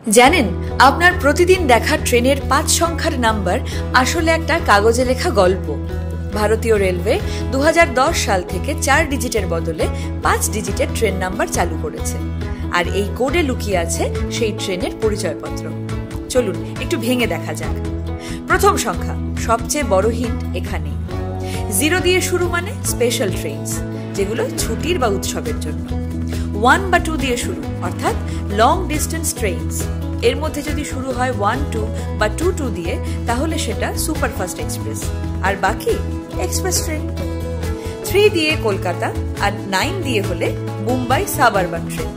জানেন, আপনার প্রতিদিন দেখা ট্রেনের ৫ সংখ্যার নাম্বার আসলে একটা কাগজে লেখা গল্প। ভারতীয় রেলওয়ে ২০১০ সাল থেকে ৪ ডিজিটের বদলে ৫ ডিজিটের ট্রেন নাম্বার চালু করেছে, আর এই কোডে লুকিয়ে আছে সেই ট্রেনের পরিচয়পত্র। চলুন একটু ভেঙে দেখা যাক। প্রথম সংখ্যা, সবচেয়ে বড় হিন্ট এখানেই। 0 দিয়ে শুরু মানে স্পেশাল ট্রেনস, যেগুলো ছুটির বা উৎসবের জন্য। 1 বা 2 দিয়ে শুরু অর্থাৎ লং ডিস্টেন্স ট্রেনস। এর মধ্যে যদি শুরু হয় 1-2 বা 2-2 দিয়ে, তাহলে সেটা সুপারফাস্ট এক্সপ্রেস, আর বাকি এক্সপ্রেস ট্রেন। 3 দিয়ে কলকাতা, আর 9 দিয়ে হলে মুম্বাই সাবারবান ট্রেন।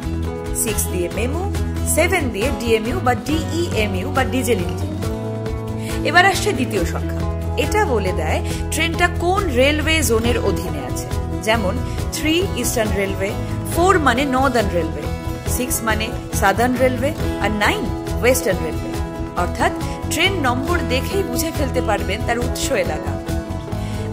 6 দিয়ে মেমু, 7 দিয়ে ডিএমইউ বা ডিইএমইউ বা ডিজেল ইঞ্জিন। এবার আসছে দ্বিতীয় সংখ্যা। এটা বলে দেয় ট্রেনটা কোন রেলওয়ে জোনের অধীনে আছে। যেমন 3 ইস্টার্ন রেলওয়ে, 4 মানে নর্দার্ন রেলওয়ে, 6 মানে সাদার্ন রেলওয়ে, আর 9 ওয়েস্টার্ন রেলওয়ে। অর্থাৎ ট্রেন নম্বর দেখেই বুঝে ফেলতে পারবেন তার উৎস এলাকা।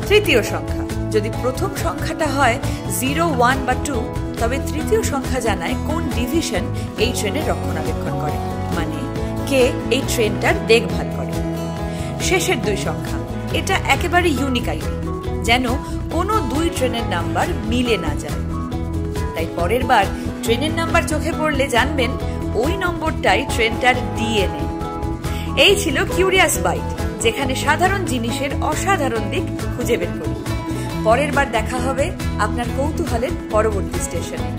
তৃতীয় সংখ্যা, যদি প্রথম সংখ্যাটা হয় 0, 1 বা 2, তবে তৃতীয় সংখ্যা জানায় কোন ডিভিশন এই ট্রেনের রক্ষণাবেক্ষণ করে, মানে কে এই ট্রেনটার দেখভাল করে। শেষের 2 সংখ্যা, এটা একেবারে ইউনিক আইডি, যেন কোনো 2 ট্রেনের নাম্বার মিলে না যায়। তাই পরের বার ট্রেনের নাম্বার চোখে পড়লে জানবেন ওই নম্বরটাই ট্রেনটার ডিএনএ। এই ছিল কিউরিয়াস বাইট, যেখানে সাধারণ জিনিসের অসাধারণ দিক খুঁজে বের করি। পরের বার দেখা হবে আপনার কৌতূহলের পরবর্তী স্টেশনে।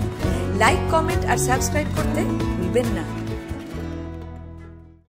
লাইক, কমেন্ট আর সাবস্ক্রাইব করতে ভুলবেন না।